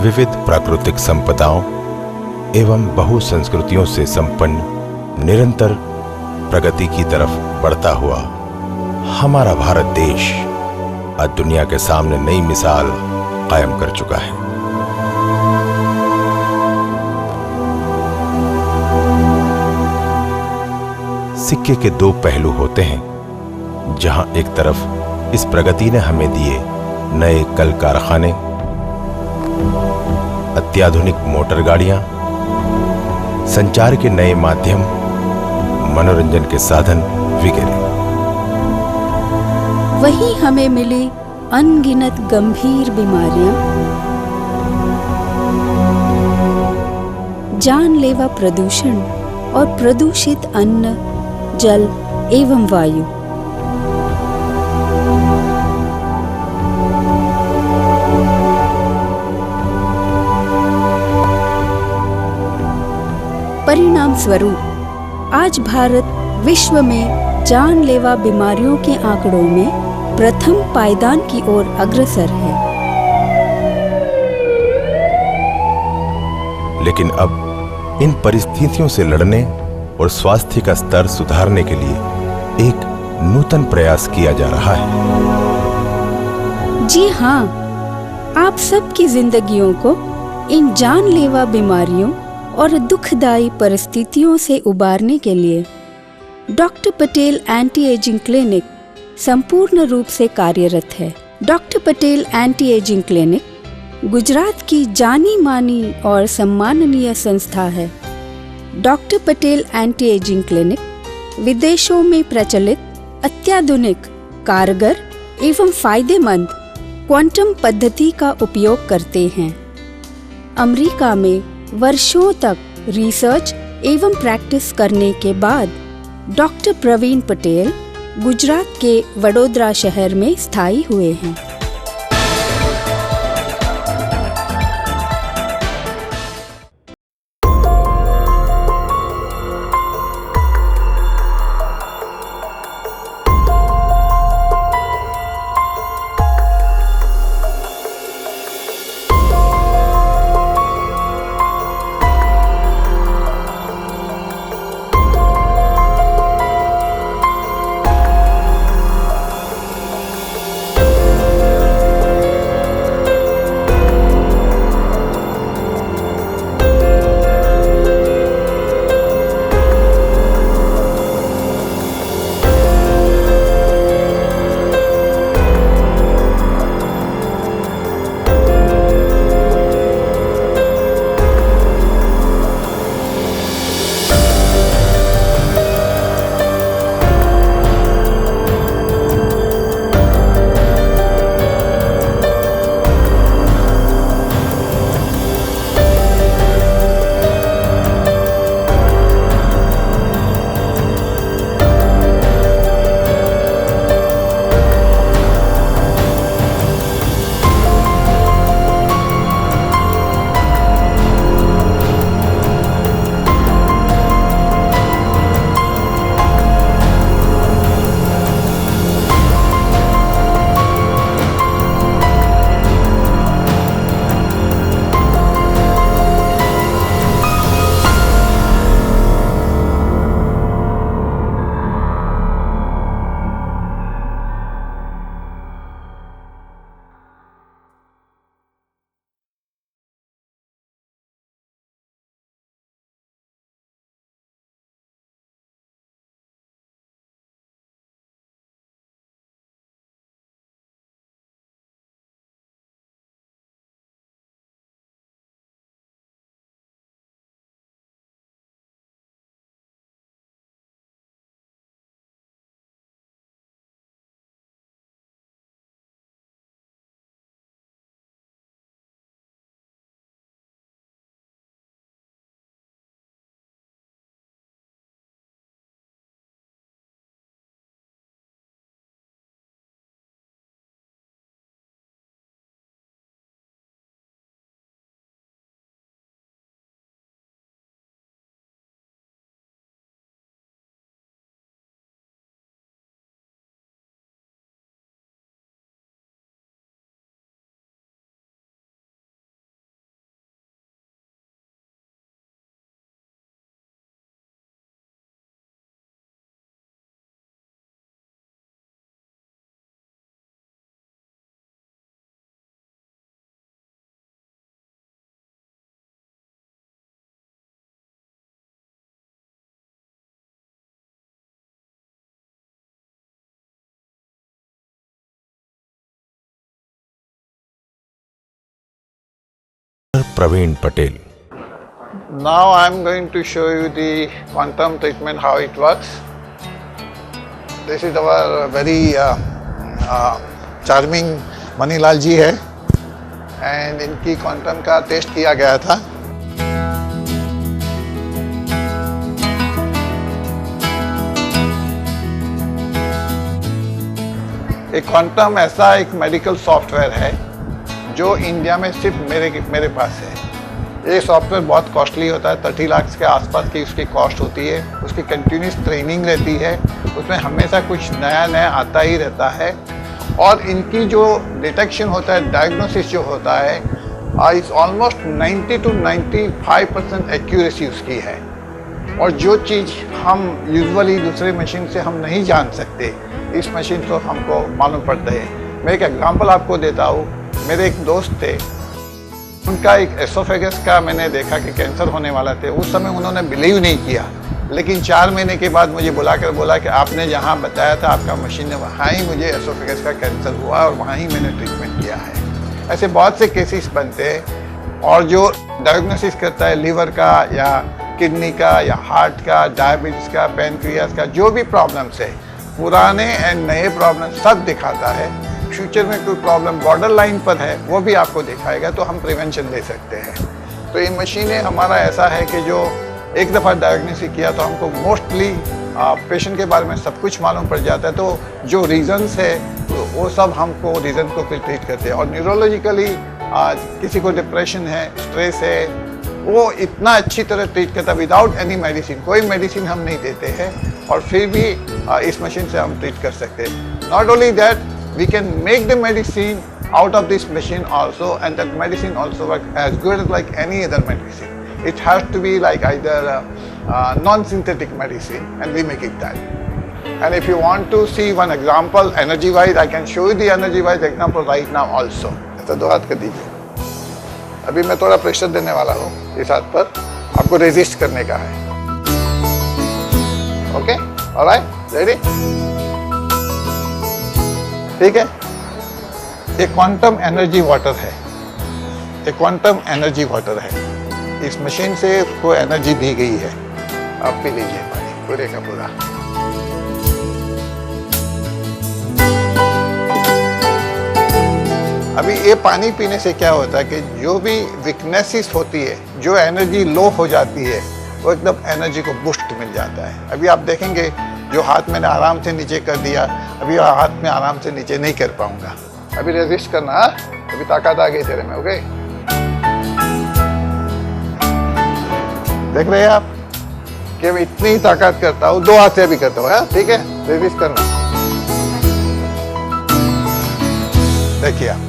विविध प्राकृतिक संपदाओं एवं बहु संस्कृतियों से संपन्न निरंतर प्रगति की तरफ बढ़ता हुआ हमारा भारत देश आज दुनिया के सामने नई मिसाल कायम कर चुका है। सिक्के के दो पहलू होते हैं। जहां एक तरफ इस प्रगति ने हमें दिए नए कल कारखाने, अत्याधुनिक मोटर गाड़ियां, संचार के नए माध्यम, मनोरंजन के साधन वगैरह, वहीं हमें मिली अनगिनत गंभीर बीमारियां, जानलेवा प्रदूषण और प्रदूषित अन्न, जल एवं वायु। परिणाम स्वरूप आज भारत विश्व में जानलेवा बीमारियों के आंकड़ों में प्रथम पायदान की ओर अग्रसर है। लेकिन अब इन परिस्थितियों से लड़ने और स्वास्थ्य का स्तर सुधारने के लिए एक नूतन प्रयास किया जा रहा है। जी हाँ, आप सबकी जिंदगियों को इन जानलेवा बीमारियों और दुखदायी परिस्थितियों से उबारने के लिए doctor Patel anti ageing clinic संपूर्ण रूप से कार्यरत है। Doctor Patel anti ageing clinic Gujarat की जानी मानी और सम्माननीय संस्था है। Doctor Patel anti ageing clinic विदेशों में प्रचलित अत्याधुनिक, कारगर एवं फायदेमंद क्वांटम पद्धति का उपयोग करते हैं। अमेरिका में वर्षों तक रिसर्च एवं प्रैक्टिस करने के बाद डॉक्टर प्रवीण पटेल गुजरात के वडोदरा शहर में स्थायी हुए हैं। Praveen Patel. Now I am going to show you the quantum treatment, how it works. This is our very charming Manilal जी है and इनकी क्वांटम का टेस्ट किया गया था। एक क्वांटम ऐसा एक मेडिकल सॉफ्टवेयर है जो इंडिया में सिर्फ मेरे पास है। ये सॉफ्टवेयर बहुत कॉस्टली होता है, 30 लाख के आसपास की उसकी कॉस्ट होती है। उसकी कंटिन्यूस ट्रेनिंग रहती है, उसमें हमेशा कुछ नया नया आता ही रहता है। और इनकी जो डिटेक्शन होता है, डायग्नोसिस जो होता है, इस ऑलमोस्ट 90 to 95% एक्यूरेसी उसकी है। और जो चीज़ हम यूजुअली दूसरे मशीन से हम नहीं जान सकते, इस मशीन को हमको मालूम पड़ता है। मैं एक एग्जांपल आपको देता हूँ। मेरे एक दोस्त थे, उनका एक एसोफेगस का मैंने देखा कि कैंसर होने वाला थे। उस समय उन्होंने बिलीव नहीं किया, लेकिन 4 महीने के बाद मुझे बुलाकर बोला कि आपने जहाँ बताया था आपका मशीन ने, वहाँ ही मुझे एसोफेगस का कैंसर हुआ और वहाँ ही मैंने ट्रीटमेंट किया है। ऐसे बहुत से केसेस बनते हैं। और जो डायग्नोसिस करता है लीवर का या किडनी का या हार्ट का, डायबिटीज़ का, पैनक्रियास का, जो भी प्रॉब्लम्स है, पुराने एंड नए प्रॉब्लम सब दिखाता है। फ्यूचर में कोई प्रॉब्लम बॉर्डर लाइन पर है वो भी आपको दिखाएगा, तो हम प्रिवेंशन दे सकते हैं। तो ये मशीनें हमारा ऐसा है कि जो एक दफ़ा डायग्नोसिस किया तो हमको मोस्टली पेशेंट के बारे में सब कुछ मालूम पड़ जाता है। तो जो रीजंस है वो सब हमको रीजन को फिर ट्रीट करते हैं। और न्यूरोलॉजिकली किसी को डिप्रेशन है, स्ट्रेस है, वो इतना अच्छी तरह ट्रीट करता है विदाउट एनी मेडिसिन। कोई मेडिसिन हम नहीं देते हैं और फिर भी इस मशीन से हम ट्रीट कर सकते हैं। Not only that, we can make the medicine out of this machine also, and that medicine also works as good as like any other medicine. It has to be like either non-synthetic medicine, and we make it that. And if you want to see one example energy wise, I can show you the energy wise example right now also. ऐसा 2 हाथ कर दीजिए। अभी मैं थोड़ा pressure देने वाला हूँ इस हाथ पर, आपको रेजिस्ट करने का है। Okay, alright, ready? ठीक है। एक क्वांटम एनर्जी वाटर है, एक क्वांटम एनर्जी वाटर है। इस मशीन से उसको एनर्जी दी गई है। आप पी लीजिए पानी पूरे का पूरा। अभी ये पानी पीने से क्या होता है कि जो भी वीकनेसेस होती है, जो एनर्जी लो हो जाती है, वो एकदम एनर्जी को बूस्ट मिल जाता है। अभी आप देखेंगे जो हाथ मैंने आराम से नीचे कर दिया, अभी हाथ में आराम से नीचे नहीं कर पाऊंगा। अभी रेजिस्ट करना, अभी ताकत आ गई तेरे में। ओके, देख रहे हैं आप कि मैं इतनी ताकत करता हूँ, 2 हाथ से भी करता हूँ। ठीक है, रेजिस्ट करना। देखिए आप,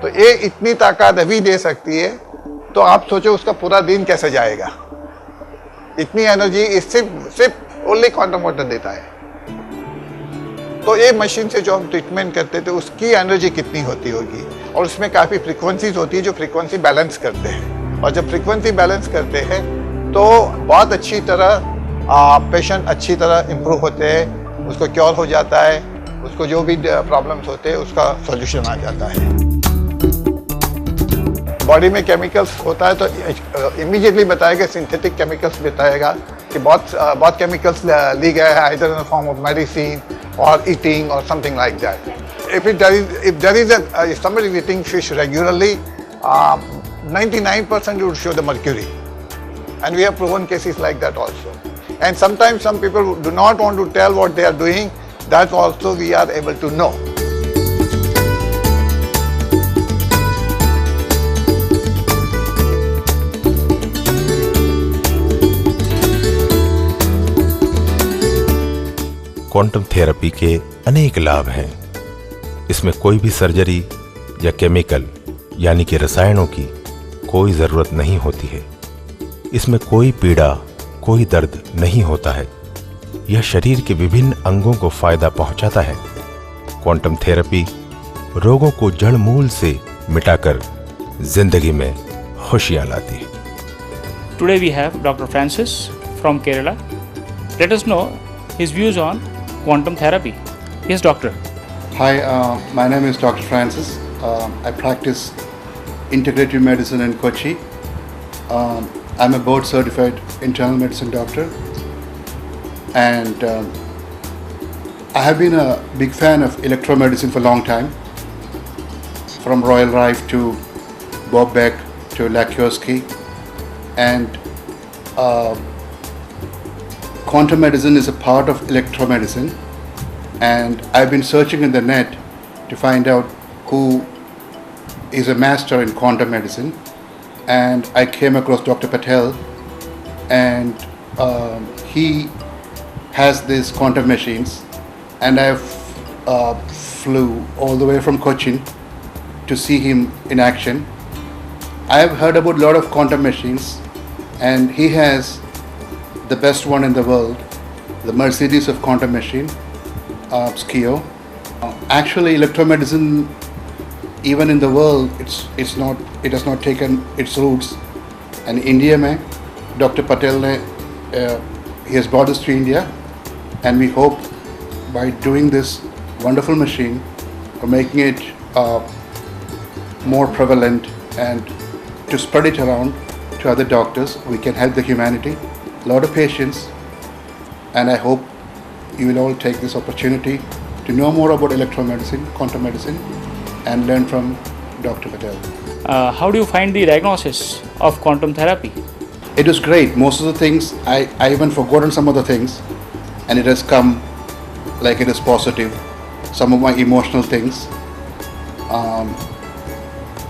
तो ये इतनी ताकत अभी दे सकती है, तो आप सोचो उसका पूरा दिन कैसे जाएगा। इतनी एनर्जी सिर्फ ओनली क्वांटम वाटर देता है। तो ये मशीन से जो हम ट्रीटमेंट करते थे उसकी एनर्जी कितनी होती होगी, और उसमें काफ़ी फ्रीक्वेंसीज होती है जो फ्रीक्वेंसी बैलेंस करते हैं। और जब फ्रीक्वेंसी बैलेंस करते हैं तो बहुत अच्छी तरह पेशेंट अच्छी तरह इम्प्रूव होते हैं, उसको क्योर हो जाता है, उसको जो भी प्रॉब्लम्स होते हैं उसका सॉल्यूशन आ जाता है। बॉडी में केमिकल्स होता है तो इमीडिएटली बताएगा, सिंथेटिक केमिकल्स बताएगा कि बहुत केमिकल्स ली गए हैं, either in the form of medicine और ईटिंग और something like that. If there is somebody eating fish regularly, 99% would show the mercury, and we have proven cases like that also. And sometimes some people do not want to tell what they are doing. That also we are able to know. Quantum therapy के अनेक लाभ हैं। इसमें कोई भी surgery या chemical यानी कि रसायनों की कोई ज़रूरत नहीं होती है। इसमें कोई पीड़ा, कोई दर्द नहीं होता है। यह शरीर के विभिन्न अंगों को फायदा पहुंचाता है। क्वांटम थेरेपी रोगों को जड़ मूल से मिटाकर जिंदगी में खुशियां लाती है। Today we have Dr. Francis from Kerala. Let us know his views on quantum therapy. Yes, doctor. Hi, my name is Dr. Francis. I practice integrative medicine in Kochi. I'm a board certified internal medicine doctor, and I have been a big fan of electromedicine for a long time, from Royal Rife to Bob Beck to Lakioski, and quantum medicine is a part of electromedicine, and I've been searching in the net to find out who is a master in quantum medicine, and I came across Dr. Patel, and he has these quantum machines, and I flew all the way from Cochin to see him in action. I have heard about a lot of quantum machines, and he has the best one in the world, the Mercedes of quantum machine, Skio. Actually, electromedicine, even in the world, it has not taken its roots. And India mein, Dr. Patel he has brought us to India, and we hope by doing this wonderful machine, or making it more prevalent and to spread it around to other doctors, we can help the humanity, a lot of patients, and I hope you will all take this opportunity to know more about electromedicine, quantum medicine, and learn from Dr. Patel. How do you find the diagnosis of quantum therapy? It was great. Most of the things, I even forgotten some of the things, and it has come like it is positive. Some of my emotional things.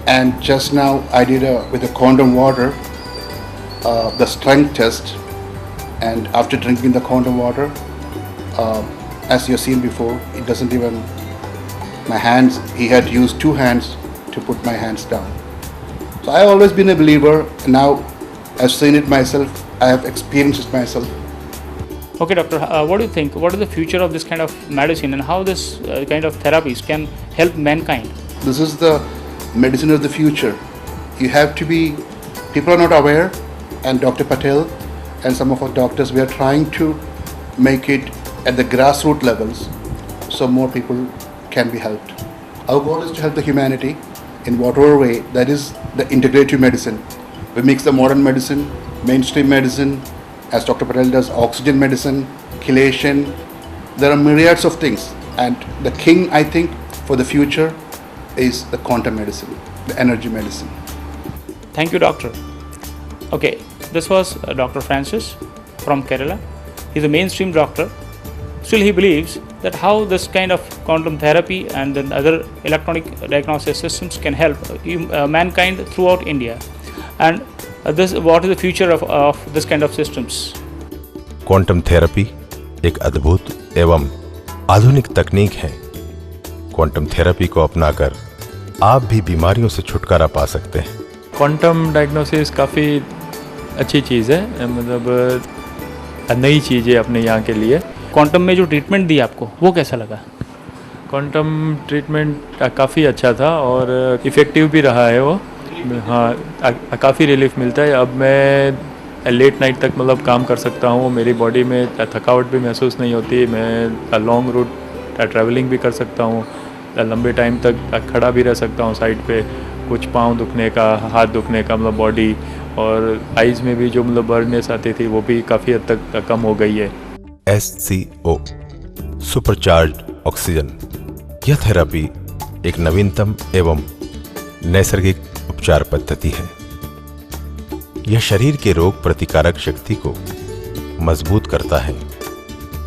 And just now I did with the quantum water, the strength test, and after drinking the quantum water, as you've seen before, it doesn't even, my hands, he had used 2 hands to put my hands down. So I've always been a believer, and now I've seen it myself, I have experienced it myself. Okay, doctor, what do you think? What is the future of this kind of medicine, and how this kind of therapies can help mankind? This is the medicine of the future. You have to be, people are not aware, and Dr. Patel and some of our doctors, we are trying to make it at the grassroots levels so more people can be helped. Our goal is to help the humanity in whatever way, that is the integrative medicine. We mix the modern medicine, mainstream medicine, as Dr. Patel does, oxygen medicine, chelation. There are myriads of things, and the king, I think, for the future is the quantum medicine, the energy medicine. Thank you, doctor. Okay, this was Dr. Francis from Kerala. He's a mainstream doctor. Still, he believes that how this kind of quantum therapy and then other electronic diagnosis systems can help mankind throughout India. And what is the future of this kind of systems? Quantum therapy एक अद्भुत एवं आधुनिक तकनीक है। Quantum therapy को अपनाकर आप भी बीमारियों से छुटकारा पा सकते हैं। क्वांटम डायग्नोसिस काफ़ी अच्छी चीज़ है, मतलब नई चीज़ है अपने यहाँ के लिए। क्वांटम में जो ट्रीटमेंट दी आपको वो कैसा लगा? क्वांटम ट्रीटमेंट काफ़ी अच्छा था और इफ़ेक्टिव भी रहा है वो। हाँ, काफ़ी रिलीफ मिलता है। अब मैं लेट नाइट तक मतलब काम कर सकता हूँ, मेरी बॉडी में थकावट भी महसूस नहीं होती, मैं लॉन्ग रूट ट्रैवलिंग भी कर सकता हूँ, लंबे टाइम तक खड़ा भी रह सकता हूँ साइड पे। कुछ पाँव दुखने का, हाथ दुखने का मतलब बॉडी, और आइज़ में भी जो मतलब बर्ननेस आती थी वो भी काफ़ी हद तक कम हो गई है। SCO सुपरचार्ज्ड ऑक्सीजन, यह थेरेपी एक नवीनतम एवं नैसर्गिक उपचार पद्धति है। यह शरीर के रोग प्रतिकारक शक्ति को मजबूत करता है,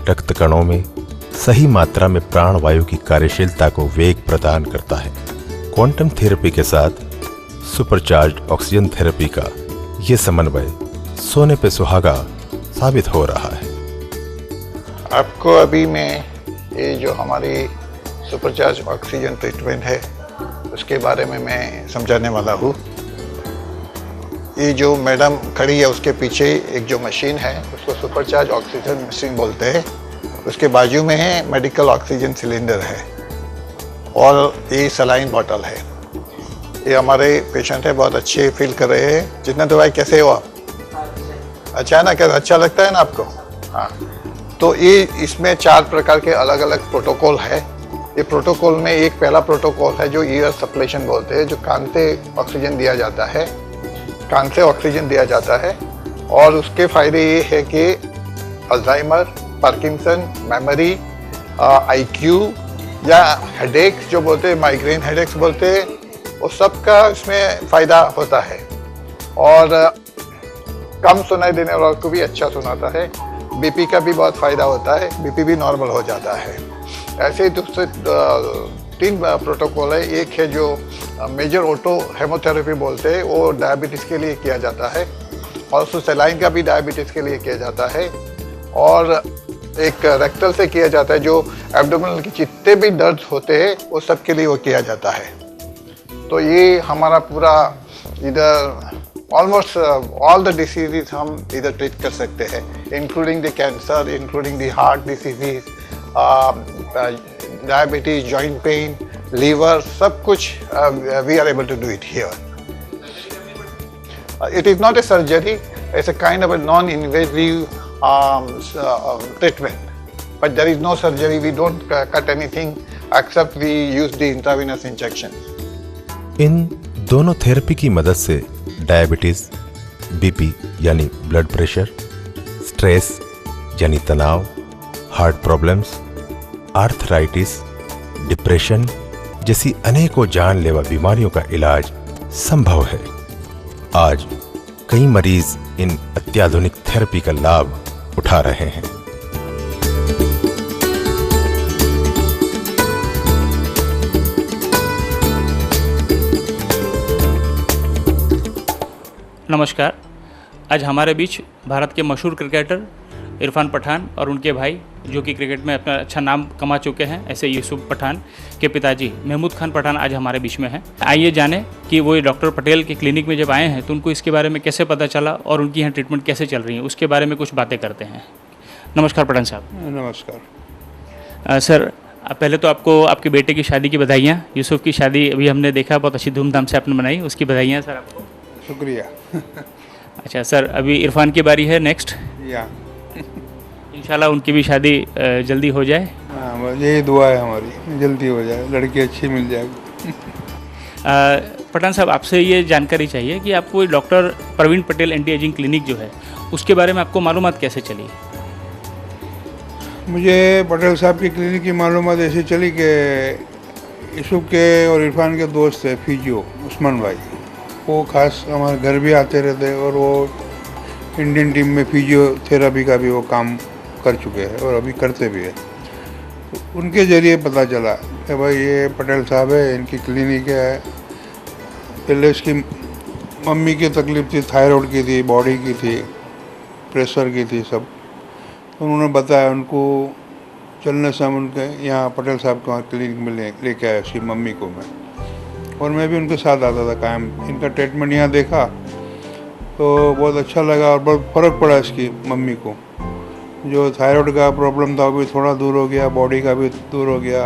रक्त कणों में सही मात्रा में प्राणवायु की कार्यशीलता को वेग प्रदान करता है। क्वांटम थेरेपी के साथ सुपरचार्ज्ड ऑक्सीजन थेरेपी का यह समन्वय सोने पे सुहागा साबित हो रहा है। आपको अभी मैं ये जो हमारी सुपरचार्ज ऑक्सीजन ट्रीटमेंट है उसके बारे में मैं समझाने वाला हूँ। ये जो मैडम खड़ी है उसके पीछे एक जो मशीन है उसको सुपरचार्ज ऑक्सीजन मशीन बोलते हैं। उसके बाजू में है मेडिकल ऑक्सीजन सिलेंडर है और ये सलाइन बॉटल है। ये हमारे पेशेंट है, बहुत अच्छे फील कर रहे हैं। जितना दवाई कैसे हो आप? अच्छा है ना? क्या अच्छा लगता है ना आपको? हाँ। तो ये इसमें 4 प्रकार के अलग अलग प्रोटोकॉल है ये प्रोटोकॉल में एक पहला प्रोटोकॉल है जो ईयर सप्लेशन बोलते हैं, जो कान से ऑक्सीजन दिया जाता है, कान से ऑक्सीजन दिया जाता है। और उसके फ़ायदे ये है कि अल्जाइमर, पार्किंसन, मेमोरी, आईक्यू या हेडेक्स जो बोलते हैं, माइग्रेन हेडेक्स बोलते हैं, वो सब का इसमें फ़ायदा होता है। और कम सुनाई देने वालों को भी अच्छा सुनाता है। बीपी का भी बहुत फ़ायदा होता है, बीपी भी नॉर्मल हो जाता है। ऐसे ही दूसरे 3 प्रोटोकॉल है। एक है जो मेजर ऑटो हेमोथेरेपी बोलते हैं, वो डायबिटीज़ के लिए किया जाता है, और उसको सेलाइन का भी डायबिटीज़ के लिए किया जाता है। और एक रेक्टल से किया जाता है, जो एब्डोमिनल के जितने भी दर्द होते हैं वो सब के लिए वो किया जाता है। तो ये हमारा पूरा इधर ऑलमोस्ट ऑल द डिसीज़ हम इधर ट्रीट कर सकते हैं, including the cancer, including the heart disease, diabetes, joint pain, liver, सब कुछ we are able to do it here. It is not a surgery, it's a kind of a non-invasive treatment. But there is no surgery, we don't cut anything except we use the intravenous injection. इन दोनों therapy की मदद से diabetes, BP यानी blood pressure, stress यानी तनाव, heart problems, arthritis, depression जैसी अनेकों जानलेवा बीमारियों का इलाज संभव है. आज कई मरीज इन अत्याधुनिक थेरेपी का लाभ उठा रहे हैं. नमस्कार. आज हमारे बीच भारत के मशहूर क्रिकेटर इरफान पठान और उनके भाई, जो कि क्रिकेट में अपना अच्छा नाम कमा चुके हैं, ऐसे यूसुफ पठान के पिताजी महमूद खान पठान आज हमारे बीच में हैं. आइए जानें कि वो डॉक्टर पटेल के क्लिनिक में जब आए हैं तो उनको इसके बारे में कैसे पता चला और उनकी यहाँ ट्रीटमेंट कैसे चल रही है, उसके बारे में कुछ बातें करते हैं. नमस्कार पठान साहब. नमस्कार. सर, पहले तो आपको आपके बेटे की शादी की बधाइयाँ. यूसुफ की शादी अभी हमने देखा, बहुत अच्छी धूमधाम से आपने बनाई, उसकी बधाइयाँ सर आपको. शुक्रिया. अच्छा सर, अभी इरफान की बारी है नेक्स्ट. या इंशाल्लाह उनकी भी शादी जल्दी हो जाए. हाँ, बस यही दुआ है हमारी, जल्दी हो जाए, लड़की अच्छी मिल जाएगी. पठान साहब, आपसे ये जानकारी चाहिए कि आपको doctor Praveen Patel anti ageing clinic जो है उसके बारे में आपको मालूमात कैसे चली? मुझे पटेल साहब की क्लिनिक की मालूमात ऐसी चली कि यूसुफ के और इरफान के दोस्त थे फिजियो उस्मान भाई, वो खास हमारे घर भी आते रहते और वो इंडियन टीम में फिजियोथेरेपी का भी वो काम कर चुके हैं और अभी करते भी हैं. तो उनके ज़रिए पता चला कि भाई ये पटेल साहब है, इनकी क्लिनिक है. पहले इसकी मम्मी की तकलीफ़ थी, थायराइड की थी, बॉडी की थी, प्रेशर की थी सब. तो उन्होंने बताया, उनको चलने से हम उनके यहाँ पटेल साहब के वहाँ क्लिनिक में लेके आया उसकी मम्मी को मैं, और मैं भी उनके साथ आता था कायम. इनका ट्रीटमेंट यहाँ देखा तो बहुत अच्छा लगा और बहुत फ़र्क पड़ा इसकी मम्मी को. जो थायराइड का प्रॉब्लम था वो भी थोड़ा दूर हो गया, बॉडी का भी दूर हो गया,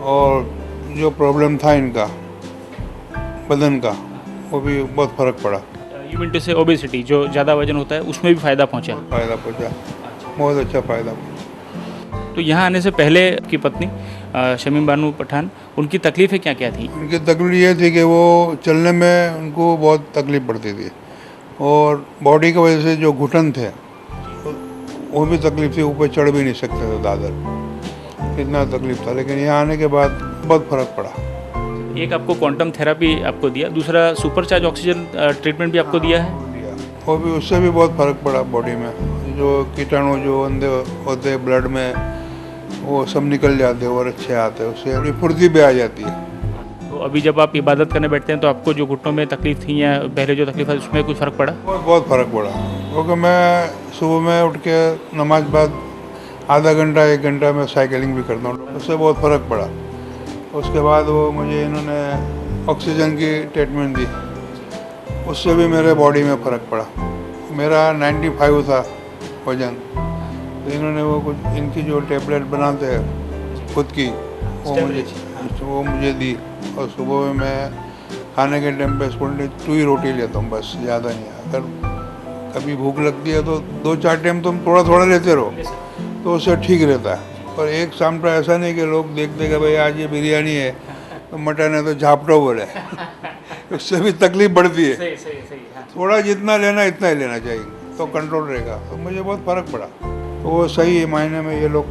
और जो प्रॉब्लम था इनका बदन का वो भी बहुत फ़र्क पड़ा. यू मीन टू से ओबेसिटी, जो ज़्यादा वजन होता है उसमें भी फ़ायदा पहुंचा? फ़ायदा पहुँचा, बहुत अच्छा फ़ायदा पहुँचा. तो यहाँ आने से पहले की पत्नी शमीम बानू पठान, उनकी तकलीफ़ें क्या क्या थी? उनकी तकलीफ ये थी कि वो चलने में उनको बहुत तकलीफ़ पड़ती थी, और बॉडी की वजह से जो घुटन थे वो भी तकलीफ थी, ऊपर चढ़ भी नहीं सकते थे दादर, इतना तकलीफ था. लेकिन यहाँ आने के बाद बहुत फ़र्क पड़ा. एक आपको क्वांटम थेरेपी आपको दिया, दूसरा सुपर चार्ज ऑक्सीजन ट्रीटमेंट भी आपको दिया है. वो भी, उससे भी बहुत फ़र्क पड़ा बॉडी में. जो कीटाणु जो अंदर होते ब्लड में वो सब निकल जाते और अच्छे आते, उससे अपनी फुर्ती भी आ जाती है. तो अभी जब आप इबादत करने बैठते हैं तो आपको जो घुटनों में तकलीफ थी या पहले जो तकलीफ है उसमें कुछ फ़र्क पड़ा? बहुत फ़र्क पड़ा, क्योंकि मैं सुबह में उठ के नमाज बाद आधा घंटा 1 घंटा मैं साइकिलिंग भी करता हूँ, उससे बहुत फ़र्क पड़ा. उसके बाद वो मुझे इन्होंने ऑक्सीजन की ट्रीटमेंट दी, उससे भी मेरे बॉडी में फ़र्क पड़ा. मेरा 95 था वजन, तो इन्होंने वो कुछ इनकी जो टेबलेट बनाते हैं खुद की, वो मुझे दी. और सुबह में मैं खाने के टाइम पे 2 ही रोटी लेता हूँ बस, ज़्यादा नहीं. अगर कभी भूख लगती है तो 2-4 टाइम तुम थोड़ा थोड़ा लेते रहो तो उससे ठीक रहता है. और एक शाम तो ऐसा नहीं कि लोग देखते कि भाई आज ये बिरयानी है तो मटन है तो झापटो बोले उससे भी तकलीफ बढ़ती है। सही सही सही हाँ। थोड़ा जितना लेना इतना ही लेना चाहिए तो कंट्रोल रहेगा। तो मुझे बहुत फ़र्क पड़ा, तो वो सही है मायने में ये लोग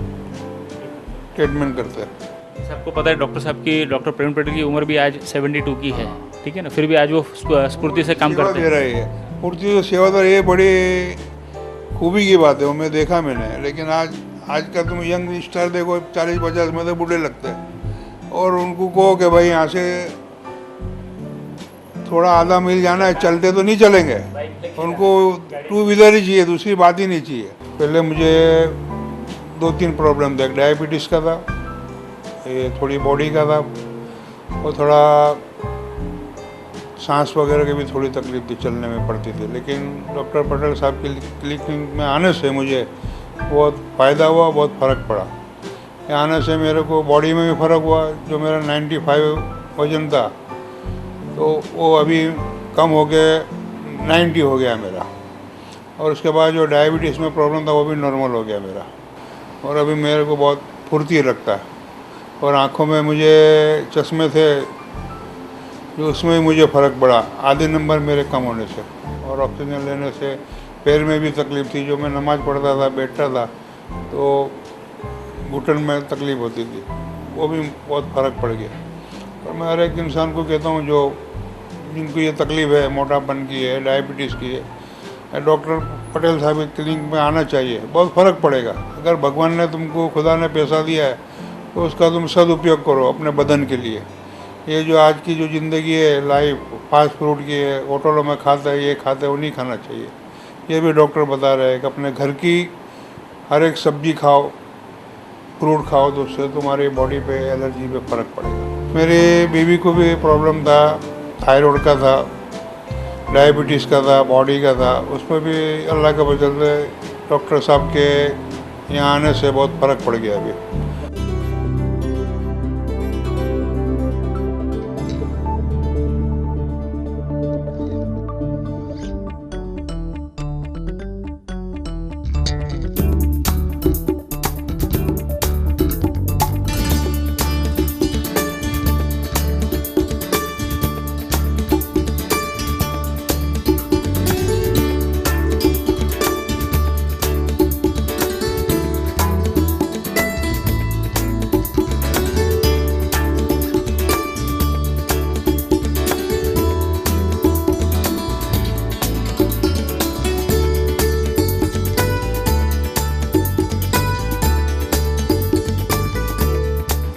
ट्रीटमेंट करते हैं। सबको पता है डॉक्टर साहब की, डॉक्टर प्रवीण पटेल की उम्र भी आज 72 की है, ठीक है ना, फिर भी आज वो स्फूर्ति से काम सेवा करते दे हैं। रही है पूर्ति तो सेवा तो ये बड़ी खूबी की बात है, वो मैं देखा मैंने। लेकिन आज का तुम यंग स्टार देखो 40-50 में तो बूढ़े लगते हैं और उनको कहो कि भाई यहाँ से थोड़ा आधा मील जाना है, चलते तो नहीं चलेंगे, उनको 2 व्हीलर ही चाहिए, दूसरी बात ही नहीं चाहिए। पहले मुझे 2-3 प्रॉब्लम थे, डायबिटीज़ का था, ये थोड़ी बॉडी का था और थोड़ा सांस वगैरह की भी थोड़ी तकलीफ थी, चलने में पड़ती थी। लेकिन डॉक्टर पटेल साहब की क्लिनिक में आने से मुझे बहुत फ़ायदा हुआ, बहुत फ़र्क पड़ा। यहाँ आने से मेरे को बॉडी में भी फ़र्क हुआ। जो मेरा 95 वज़न था तो वो अभी कम हो के 90 हो गया मेरा, और उसके बाद जो डायबिटीज़ में प्रॉब्लम था वो भी नॉर्मल हो गया मेरा, और अभी मेरे को बहुत फुर्ती लगता है। और आँखों में मुझे चश्मे थे जो उसमें भी मुझे फ़र्क पड़ा, आधे नंबर मेरे कम होने से, और ऑक्सीजन लेने से पैर में भी तकलीफ़ थी। जो मैं नमाज़ पढ़ता था, बैठता था तो घुटन में तकलीफ़ होती थी, वो भी बहुत फ़र्क पड़ गया। और मैं हर एक इंसान को कहता हूँ जो जिनको ये तकलीफ़ है, मोटापन की है, डायबिटीज़ की है, डॉक्टर पटेल साहब की क्लिनिक में आना चाहिए, बहुत फ़र्क पड़ेगा। अगर भगवान ने तुमको, खुदा ने पैसा दिया है तो उसका तुम सदुपयोग करो अपने बदन के लिए। ये जो आज की जो ज़िंदगी है, लाइफ फास्ट फूड की है, होटलों में खाता है, ये खाता है, वो नहीं खाना चाहिए। ये भी डॉक्टर बता रहे हैं कि अपने घर की हर एक सब्जी खाओ, फ्रूट खाओ, तो उससे तुम्हारी बॉडी पे, एलर्जी पे फ़र्क पड़ेगा। मेरी बीवी को भी प्रॉब्लम था, थायराइड का था, डायबिटीज़ का था, बॉडी का था, उसमें भी अल्लाह के वजह से डॉक्टर साहब के यहाँ आने से बहुत फ़र्क पड़ गया अभी।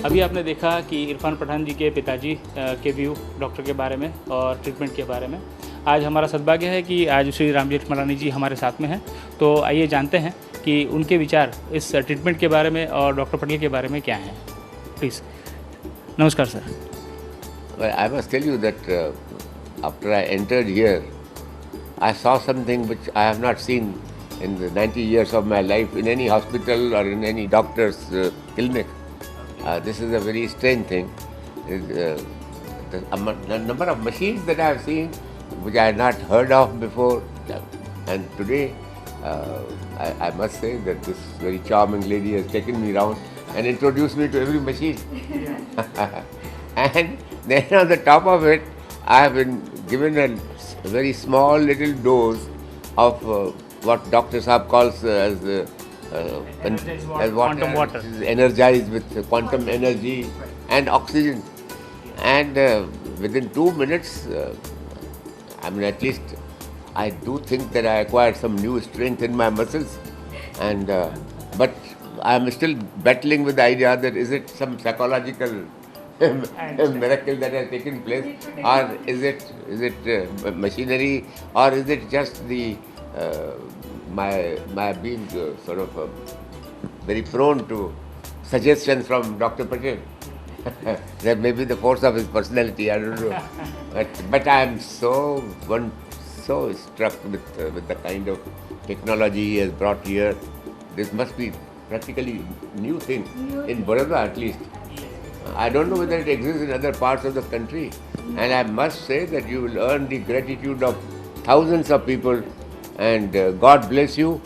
अभी आपने देखा कि इरफान पठान जी के पिताजी के व्यू डॉक्टर के बारे में और ट्रीटमेंट के बारे में। आज हमारा सद्भाग्य है कि आज श्री राम जेठमलानी जी हमारे साथ में हैं, तो आइए जानते हैं कि उनके विचार इस ट्रीटमेंट के बारे में और डॉक्टर पटेल के बारे में क्या हैं। प्लीज़। नमस्कार sir. Well, I must tell you that after I entered here, I saw something which I have not seen in the 90 years of my life in any hospital or in any doctor's clinic. This is a very strange thing. The number of machines that I have seen, which I had not heard of before, and today I must say that this very charming lady has taken me around and introduced me to every machine. And then on the top of it, I have been given a very small little dose of what Dr. Saab calls as quantum water. Energized with quantum energy and oxygen. And within 2 minutes, I mean, at least I do think that I acquired some new strength in my muscles. And but I am still battling with the idea that is it some psychological miracle that has taken place, or is it machinery, or is it just the my being sort of very prone to suggestions from Dr. Patel. That may be the force of his personality, I don't know. But I am so struck with the kind of technology he has brought here. This must be practically new thing in Baroda at least. I don't know whether it exists in other parts of the country, and I must say that you will earn the gratitude of thousands of people, and God bless you.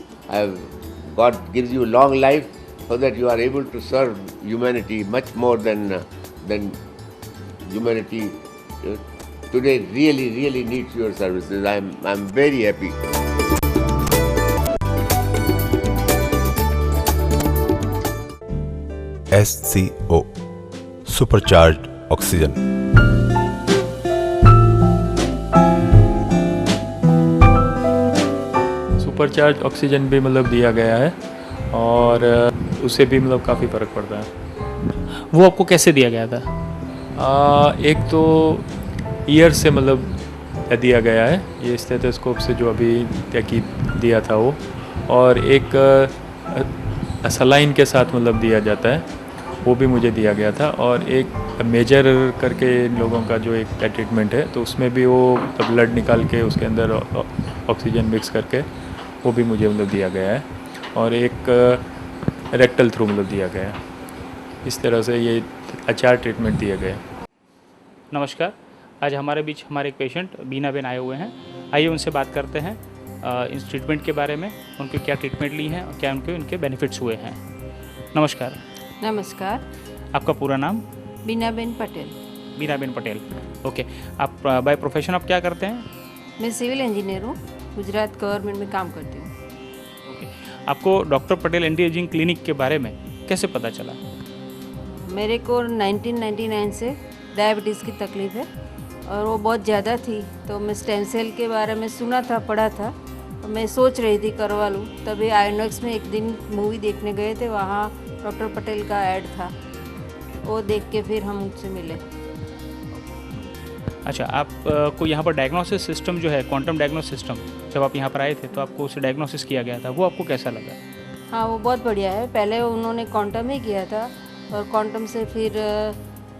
God gives you long life, so that you are able to serve humanity much more than humanity today really needs your services. I'm very happy. SCO supercharged oxygen. Supercharge oxygen भी मतलब दिया गया है और उससे भी मतलब काफ़ी फ़र्क पड़ता है। वो आपको कैसे दिया गया था? एक तो ईयर से मतलब दिया गया है, ये स्टेथोस्कोप से जो अभी तक दिया था वो, और एक सलाइन के साथ मतलब दिया जाता है, वो भी मुझे दिया गया था, और एक मेजर करके इन लोगों का जो एक ट्रीटमेंट है तो उसमें भी वो ब्लड निकाल के उसके अंदर ऑक्सीजन मिक्स करके वो भी मुझे मतलब दिया गया है, और एक रेक्टल थ्रू मतलब दिया गया है। इस तरह से ये 4 ट्रीटमेंट दिए गए। नमस्कार, आज हमारे बीच हमारे एक पेशेंट बीना बेन आए हुए हैं। आइए उनसे बात करते हैं इस ट्रीटमेंट के बारे में, उनके क्या ट्रीटमेंट ली हैं और क्या उनके बेनिफिट्स हुए हैं। नमस्कार। नमस्कार। आपका पूरा नाम? बीनाबेन पटेल। बीनाबेन पटेल, ओके। आप बाय प्रोफेशन आप क्या करते हैं? मैं सिविल इंजीनियर हूँ, गुजरात गवर्नमेंट में काम करती हूँ। ओके, आपको doctor Patel anti ageing clinic के बारे में कैसे पता चला? मेरे को 1999 से डायबिटीज़ की तकलीफ़ है और वो बहुत ज़्यादा थी, तो मैं स्टेम सेल के बारे में सुना था, पढ़ा था, तो मैं सोच रही थी करवा लूँ। तभी आइनॉक्स में एक दिन मूवी देखने गए थे, वहाँ डॉक्टर पटेल का ऐड था, वो देख के फिर हम उनसे मिले। अच्छा, आप को यहाँ पर डायग्नोसिस सिस्टम जो है, क्वांटम डायग्नोसिस सिस्टम, जब आप यहाँ पर आए थे तो आपको उसे डायग्नोसिस किया गया था, वो आपको कैसा लगा? हाँ, वो बहुत बढ़िया है। पहले उन्होंने क्वांटम ही किया था और क्वांटम से फिर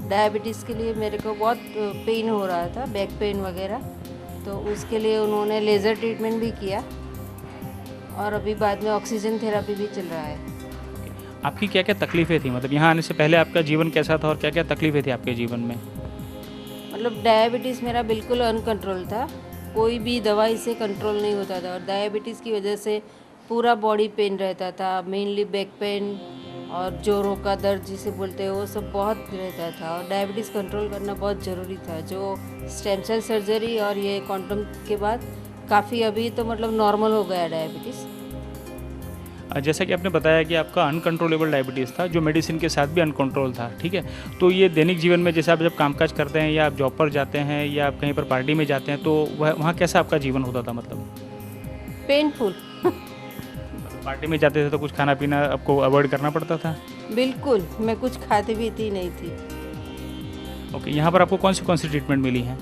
डायबिटीज़ के लिए मेरे को बहुत पेन हो रहा था, बैक पेन वगैरह, तो उसके लिए उन्होंने लेज़र ट्रीटमेंट भी किया और अभी बाद में ऑक्सीजन थेरेपी भी चल रहा है। आपकी क्या क्या तकलीफ़ें थी, मतलब यहाँ आने से पहले आपका जीवन कैसा था और क्या क्या तकलीफ़ें थी आपके जीवन में? मतलब डायबिटीज़ मेरा बिल्कुल अनकंट्रोल था, कोई भी दवाई से कंट्रोल नहीं होता था, और डायबिटीज़ की वजह से पूरा बॉडी पेन रहता था, मेनली बैक पेन और जोड़ों का दर्द जिसे बोलते हैं, वो सब बहुत रहता था, और डायबिटीज़ कंट्रोल करना बहुत ज़रूरी था। जो स्टेम सेल सर्जरी और ये क्वांटम के बाद काफ़ी अभी तो मतलब नॉर्मल हो गया डायबिटीज़। जैसा कि आपने बताया कि आपका अनकंट्रोलेबल डायबिटीज़ था, जो मेडिसिन के साथ भी अनकंट्रोल था, ठीक है। तो ये दैनिक जीवन में जैसे आप जब कामकाज करते हैं या आप जॉब पर जाते हैं या आप कहीं पर पार्टी में जाते हैं, तो वहाँ कैसा आपका जीवन होता था? मतलब पेनफुल। पार्टी में जाते थे तो कुछ खाना पीना आपको अवॉइड करना पड़ता था? बिल्कुल, मैं कुछ खाती पीती नहीं थी। ओके, यहाँ पर आपको कौन सी ट्रीटमेंट मिली है?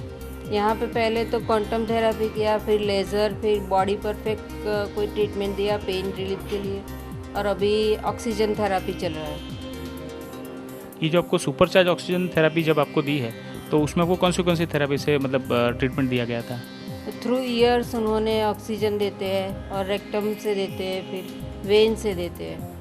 यहाँ पे पहले तो क्वांटम थेरेपी किया, फिर लेज़र, फिर बॉडी परफेक्ट कोई ट्रीटमेंट दिया पेन रिलीफ के लिए, और अभी ऑक्सीजन थेरेपी चल रहा है। ये जो आपको सुपरचार्ज ऑक्सीजन थेरेपी जब आपको दी है, तो उसमें आपको कौन सी थेरेपी से मतलब ट्रीटमेंट दिया गया था? थ्रू ईयर्स उन्होंने ऑक्सीजन देते हैं, और रेक्टम से देते हैं, फिर वेन से देते हैं।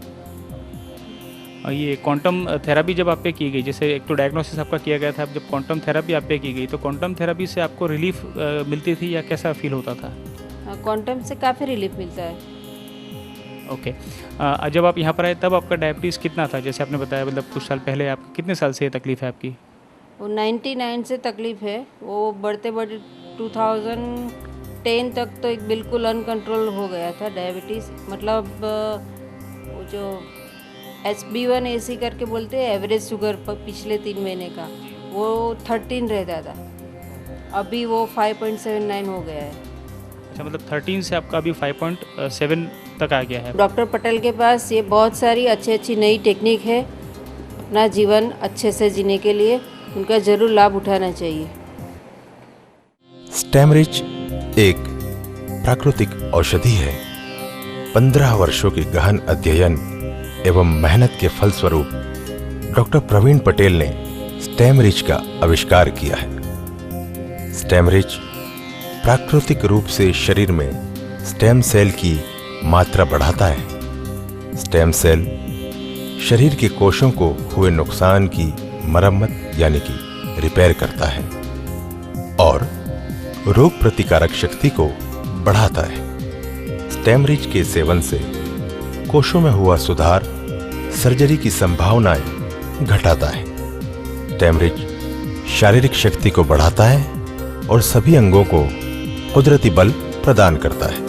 और ये क्वांटम थेरेपी जब आप पे की गई, जैसे एक तो डायग्नोसिस आपका किया गया था, अब जब क्वांटम थेरेपी आप पे की गई, तो क्वांटम थेरेपी से आपको रिलीफ मिलती थी या कैसा फील होता था? क्वांटम से काफ़ी रिलीफ मिलता है। ओके, जब आप यहाँ पर आए तब आपका डायबिटीज़ कितना था? जैसे आपने बताया मतलब कुछ साल पहले, आप कितने साल से ये तकलीफ़ है आपकी? वो 99 से तकलीफ़ है, वो बढ़ते 2010 तक तो एक बिल्कुल अनकंट्रोल हो गया था डायबिटीज़। मतलब वो जो HB1AC करके बोलते हैं, एवरेज शुगर पिछले 3 महीने का, वो 13 रहता था, अभी वो 5.79 हो गया है। अच्छा, मतलब 13 से आपका अभी 5.7 तक आ गया है। डॉक्टर पटेल के पास ये बहुत सारी अच्छी नई टेक्निक है, अपना जीवन अच्छे से जीने के लिए उनका ज़रूर लाभ उठाना चाहिए। स्टेमरिच एक प्राकृतिक औषधि है। 15 वर्षों की गहन अध्ययन एवं मेहनत के फलस्वरूप डॉक्टर प्रवीण पटेल ने स्टेमरिच का आविष्कार किया है। स्टेमरिच प्राकृतिक रूप से शरीर में स्टेम सेल की मात्रा बढ़ाता है। स्टेम सेल शरीर के कोशों को हुए नुकसान की मरम्मत यानी कि रिपेयर करता है और रोग प्रतिकारक शक्ति को बढ़ाता है। स्टेमरिच के सेवन से कोशों में हुआ सुधार सर्जरी की संभावनाएं घटाता है। टेमरिज शारीरिक शक्ति को बढ़ाता है और सभी अंगों को कुदरती बल प्रदान करता है।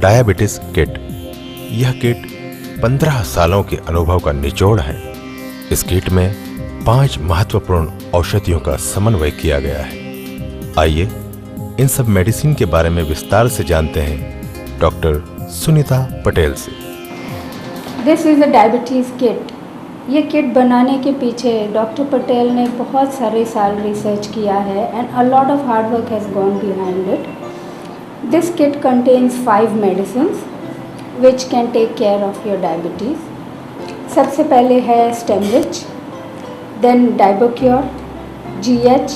Diabetes kit. यह किट 15 सालों के अनुभव का निचोड़ है। इस किट में 5 महत्वपूर्ण औषधियों का समन्वय किया गया है। आइए इन सब मेडिसिन के बारे में विस्तार से जानते हैं डॉक्टर सुनीता पटेल से। This is a diabetes kit. ये किट बनाने के पीछे डॉक्टर पटेल ने बहुत सारे साल रिसर्च किया है and a lot of hard work has gone behind it. This kit contains 5 medicines which can take care of your diabetes. सबसे पहले है Stemrich, then Diabocure, GH,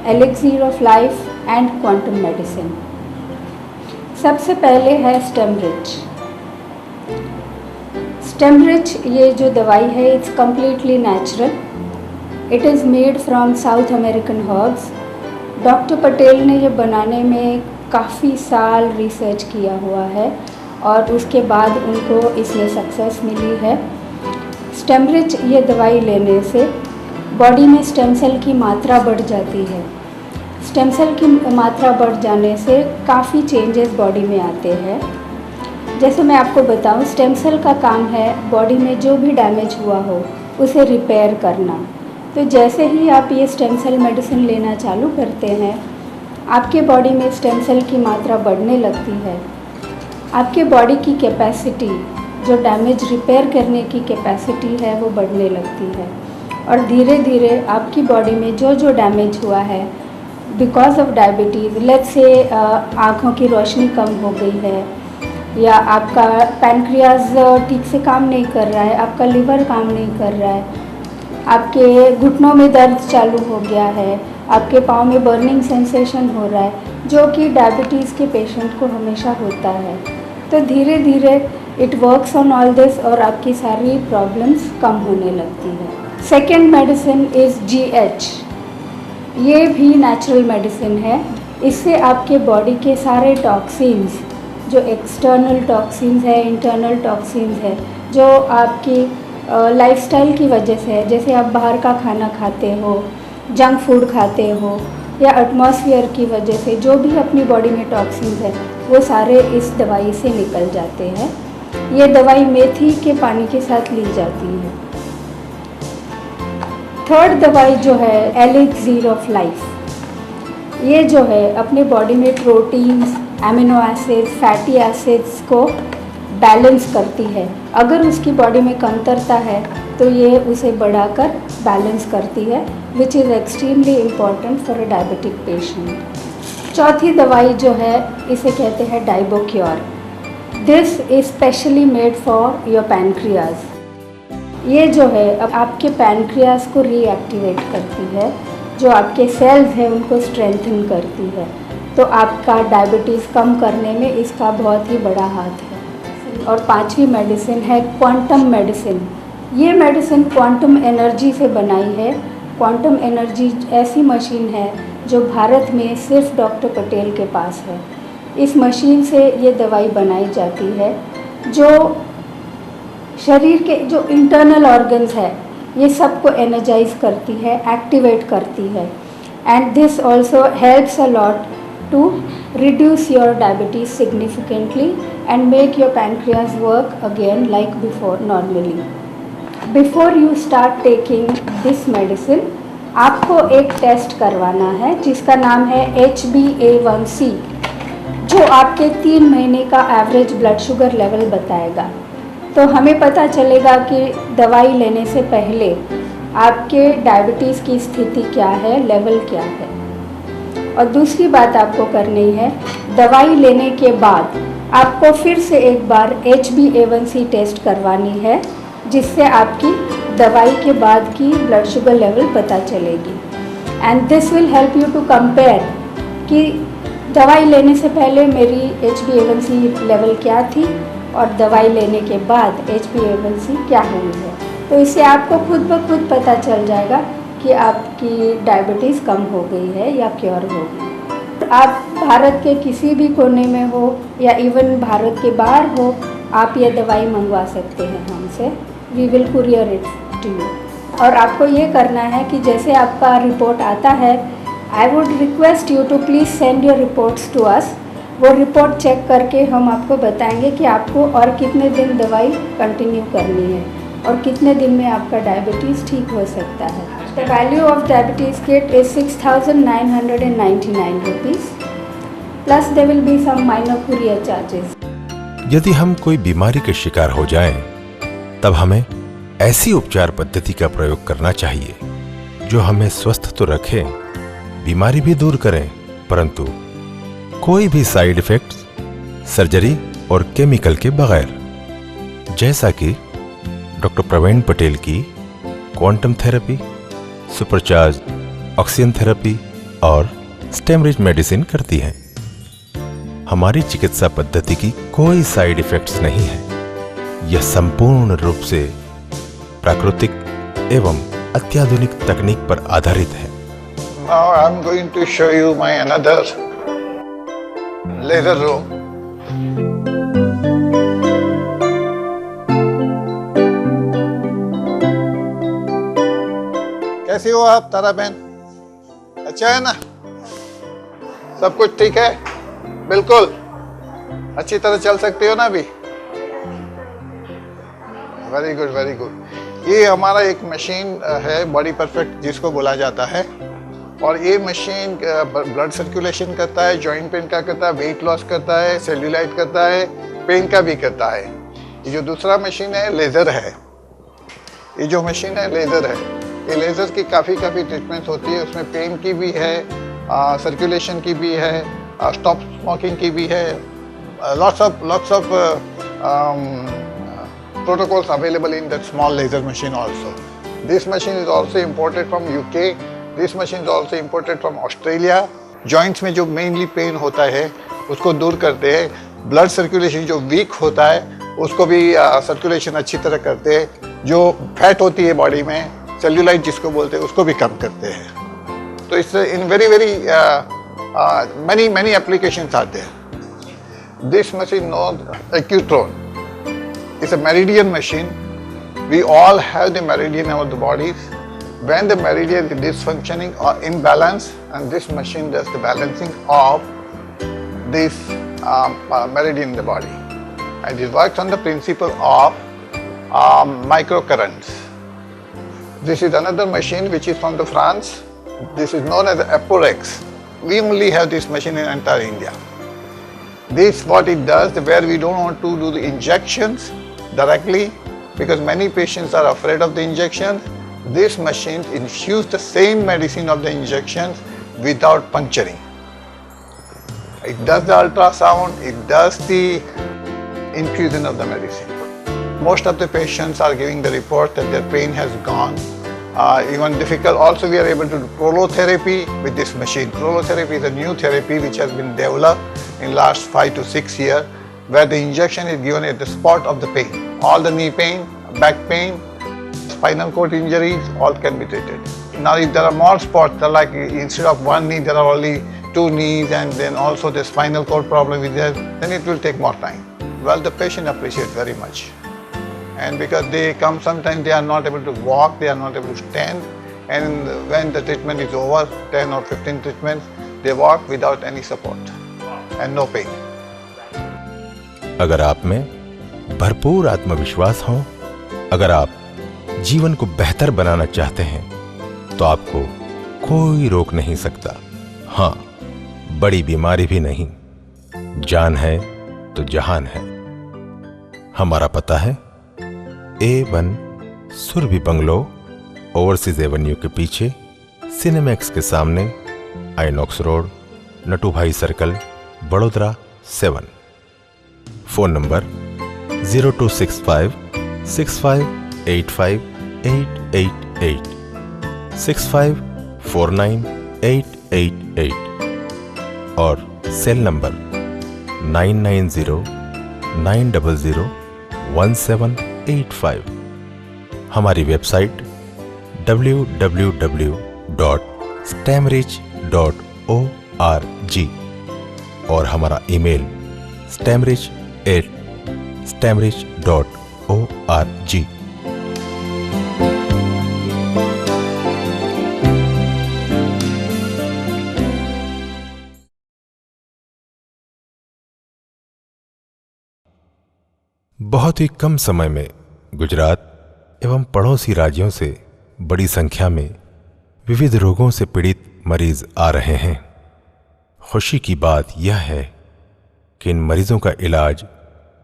elixir of life and quantum medicine. सबसे पहले है Stemrich. Stemrich ये जो दवाई है it's completely natural. It is made from South American herbs. Doctor Patel ने ये बनाने में काफ़ी साल रिसर्च किया हुआ है और उसके बाद उनको इसमें सक्सेस मिली है। स्टेमरिच ये दवाई लेने से बॉडी में स्टेम सेल की मात्रा बढ़ जाती है। स्टेम सेल की मात्रा बढ़ जाने से काफ़ी चेंजेस बॉडी में आते हैं। जैसे मैं आपको बताऊं, स्टेम सेल का काम है बॉडी में जो भी डैमेज हुआ हो उसे रिपेयर करना। तो जैसे ही आप ये स्टेम सेल मेडिसिन लेना चालू करते हैं, आपके बॉडी में स्टेम सेल की मात्रा बढ़ने लगती है। आपके बॉडी की कैपेसिटी, जो डैमेज रिपेयर करने की कैपेसिटी है, वो बढ़ने लगती है और धीरे धीरे आपकी बॉडी में जो जो डैमेज हुआ है because of diabetes, let's say आँखों की रोशनी कम हो गई है या आपका पैनक्रियाज ठीक से काम नहीं कर रहा है, आपका लिवर काम नहीं कर रहा है, आपके घुटनों में दर्द चालू हो गया है, आपके पाँव में बर्निंग सेंसेशन हो रहा है, जो कि डायबिटीज़ के पेशेंट को हमेशा होता है। तो धीरे धीरे it works on all this और आपकी सारी प्रॉब्लम्स कम होने लगती है। Second medicine is GH। ये भी नेचुरल मेडिसिन है। इससे आपके बॉडी के सारे टॉक्सिन्स, जो एक्सटर्नल टॉक्सिन्स है, इंटरनल टॉक्सिन्स है, जो आपकी लाइफस्टाइल की वजह से है, जैसे आप बाहर का खाना खाते हो, जंक फूड खाते हो या एटमॉस्फेयर की वजह से जो भी अपनी बॉडी में टॉक्सिन्स है वो सारे इस दवाई से निकल जाते हैं। ये दवाई मेथी के पानी के साथ ली जाती है। थर्ड दवाई जो है एलिक्सिर ऑफ लाइफ। ये जो है अपने बॉडी में proteins, amino acids, fatty acids को बैलेंस करती है। अगर उसकी बॉडी में कमतरता है तो ये उसे बढ़ाकर बैलेंस करती है, which is extremely important for a diabetic patient. चौथी दवाई जो है इसे कहते हैं Diabocure. This is specially made for your pancreas. ये जो है अब आपके पैनक्रियाज को रीएक्टिवेट करती है, जो आपके सेल्स हैं उनको स्ट्रेंथन करती है। तो आपका डायबिटीज़ कम करने में इसका बहुत ही बड़ा हाथ है। और पांचवी मेडिसिन है क्वांटम मेडिसिन। ये मेडिसिन क्वांटम एनर्जी से बनाई है। क्वांटम एनर्जी ऐसी मशीन है जो भारत में सिर्फ डॉक्टर पटेल के पास है। इस मशीन से ये दवाई बनाई जाती है जो शरीर के जो इंटरनल ऑर्गन्स है ये सबको एनर्जाइज करती है, एक्टिवेट करती है। And this also helps a lot to reduce your diabetes significantly and make your pancreas work again like before normally. Before you start taking this medicine, आपको एक टेस्ट करवाना है जिसका नाम है HbA1c, जो आपके 3 महीने का एवरेज ब्लड शुगर लेवल बताएगा। तो हमें पता चलेगा कि दवाई लेने से पहले आपके डायबिटीज़ की स्थिति क्या है, लेवल क्या है। और दूसरी बात आपको करनी है, दवाई लेने के बाद आपको फिर से एक बार HbA1c टेस्ट करवानी है, जिससे आपकी दवाई के बाद की ब्लड शुगर लेवल पता चलेगी। And this will help you to compare कि दवाई लेने से पहले मेरी HbA1c लेवल क्या थी और दवाई लेने के बाद HbA1c क्या हुई है। तो इससे आपको खुद ब खुद पता चल जाएगा कि आपकी डायबिटीज़ कम हो गई है या क्योर हो गई। आप भारत के किसी भी कोने में हो या इवन भारत के बाहर हो, आप ये दवाई मंगवा सकते हैं हमसे। We will courier it to you. और आपको ये करना है कि जैसे आपका रिपोर्ट आता है, I would request you to please send your reports to us. वो रिपोर्ट चेक करके हम आपको बताएंगे कि आपको और कितने दिन दवाई कंटिन्यू करनी है और कितने दिन में आपका डायबिटीज़ ठीक हो सकता है। The value of diabetes kit is 6,999 rupees, plus there will be some minor courier charges. यदि हम कोई बीमारी के शिकार हो जाएं, तब हमें ऐसी उपचार पद्धति का प्रयोग करना चाहिए जो हमें स्वस्थ तो रखे, बीमारी भी दूर करें, परंतु कोई भी साइड इफेक्ट्स, सर्जरी और केमिकल के बगैर। जैसा कि डॉक्टर प्रवीण पटेल की quantum therapy, supercharge oxygen therapy और स्टेमरेज मेडिसिन करती है। हमारी चिकित्सा पद्धति की कोई साइड इफेक्ट्स नहीं है। यह संपूर्ण रूप से प्राकृतिक एवं अत्याधुनिक तकनीक पर आधारित है। Now I'm going to show you my another laser room. कैसी हो आप तारा बहन? अच्छा है ना? सब कुछ ठीक है? बिल्कुल अच्छी तरह चल सकती हो ना अभी? Very good, very good. ये हमारा एक मशीन है, बॉडी परफेक्ट जिसको बोला जाता है, और ये मशीन ब्लड सर्कुलेशन करता है, जॉइंट पेन का करता है, वेट लॉस करता है, सेल्यूलाइट करता है, पेन का भी करता है। ये जो दूसरा मशीन है लेज़र है। ये जो मशीन है लेज़र है। ये लेज़र की काफ़ी ट्रीटमेंट होती है। उसमें पेन की भी है, सर्कुलेशन की भी है, स्टॉप स्मोकिंग की भी है। Lots of protocols available in that small laser machine also. This machine is also imported from UK. This machine is also imported from Australia. Joints में जो mainly pain होता है उसको दूर करते हैं। Blood circulation जो weak होता है उसको भी circulation अच्छी तरह करते हैं। जो fat होती है body में, cellulite जिसको बोलते हैं, उसको भी कम करते हैं। तो इससे in very many applications आते हैं। This machine known Accutron. It's a meridian machine. We all have the meridian of the bodies. When the meridian is dysfunctioning or imbalance, and this machine does the balancing of this meridian in the body. And it works on the principle of microcurrents. This is another machine which is from the France. This is known as the Aporex. We only have this machine in entire India. This what it does, where we don't want to do the injections directly, because many patients are afraid of the injection. This machine infuses the same medicine of the injections without puncturing. It does the ultrasound, it does the infusion of the medicine. Most of the patients are giving the report that their pain has gone. Even difficult, also we are able to do prolotherapy with this machine. Prolotherapy is a new therapy which has been developed in last 5 to 6 years, where the injection is given at the spot of the pain. All the knee pain, back pain, spinal cord injuries, all can be treated. Now if there are more spots, like instead of one knee there are only 2 knees, and then also the spinal cord problem is there, then it will take more time. Well, the patient appreciates very much. And because they come, sometimes they are not able to walk, they are not able to stand, and when the treatment is over, 10 or 15 treatments, they walk without any support and no pain. अगर आप में भरपूर आत्मविश्वास हो, अगर आप जीवन को बेहतर बनाना चाहते हैं, तो आपको कोई रोक नहीं सकता। हाँ, बड़ी बीमारी भी नहीं। जान है तो जहान है। हमारा पता है A1 Surabhi bungalow, overseas Avenue के पीछे, सिनेमैक्स के सामने, आइनॉक्स रोड, नटू भाई सर्कल, बड़ोदरा 7। फोन नंबर 0265 6585 888 6549 888 और सेल नंबर 990 900 1785। हमारी वेबसाइट www.stamrich.org और हमारा ईमेल stamrich@stamrich.org। बहुत ही कम समय में गुजरात एवं पड़ोसी राज्यों से बड़ी संख्या में विविध रोगों से पीड़ित मरीज आ रहे हैं। खुशी की बात यह है कि इन मरीजों का इलाज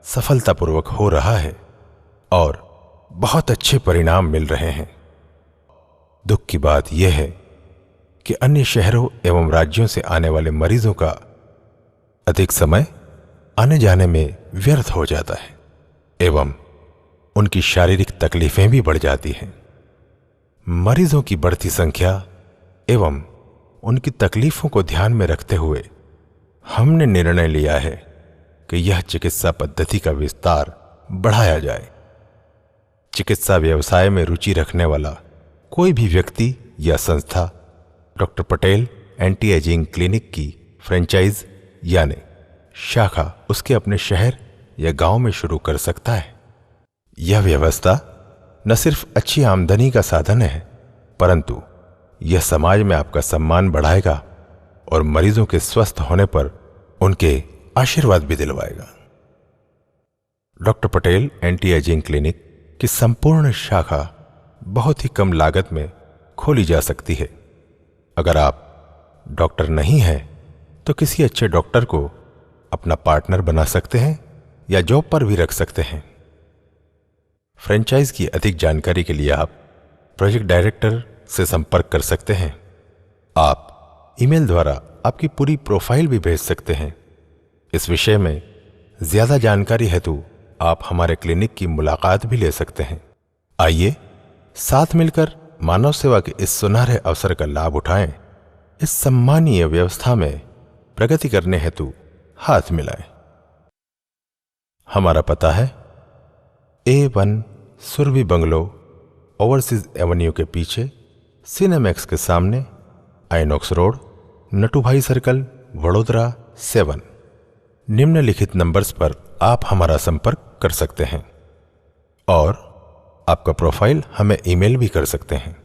सफलतापूर्वक हो रहा है और बहुत अच्छे परिणाम मिल रहे हैं। दुख की बात यह है कि अन्य शहरों एवं राज्यों से आने वाले मरीजों का अधिक समय आने जाने में व्यर्थ हो जाता है एवं उनकी शारीरिक तकलीफें भी बढ़ जाती हैं। मरीजों की बढ़ती संख्या एवं उनकी तकलीफों को ध्यान में रखते हुए हमने निर्णय लिया है कि यह चिकित्सा पद्धति का विस्तार बढ़ाया जाए। चिकित्सा व्यवसाय में रुचि रखने वाला कोई भी व्यक्ति या संस्था doctor Patel anti ageing clinic की फ्रेंचाइज यानी शाखा उसके अपने शहर या गांव में शुरू कर सकता है। यह व्यवस्था न सिर्फ अच्छी आमदनी का साधन है, परंतु यह समाज में आपका सम्मान बढ़ाएगा और मरीजों के स्वस्थ होने पर उनके आशीर्वाद भी दिलवाएगा। Doctor Patel anti ageing clinic की संपूर्ण शाखा बहुत ही कम लागत में खोली जा सकती है। अगर आप डॉक्टर नहीं हैं तो किसी अच्छे डॉक्टर को अपना पार्टनर बना सकते हैं या जॉब पर भी रख सकते हैं। फ्रेंचाइज की अधिक जानकारी के लिए आप प्रोजेक्ट डायरेक्टर से संपर्क कर सकते हैं। आप ईमेल द्वारा आपकी पूरी प्रोफाइल भी भेज सकते हैं। इस विषय में ज्यादा जानकारी हेतु आप हमारे क्लिनिक की मुलाकात भी ले सकते हैं। आइए साथ मिलकर मानव सेवा के इस सुनहरे अवसर का लाभ उठाएं। इस सम्मानीय व्यवस्था में प्रगति करने हेतु हाथ मिलाएं। हमारा पता है A1 Surabhi bungalow, overseas Avenue के पीछे, सिनेमैक्स के सामने, आइनॉक्स रोड, नटूभाई सर्कल, वडोदरा 7। निम्नलिखित नंबर्स पर आप हमारा संपर्क कर सकते हैं और आपका प्रोफाइल हमें ईमेल भी कर सकते हैं।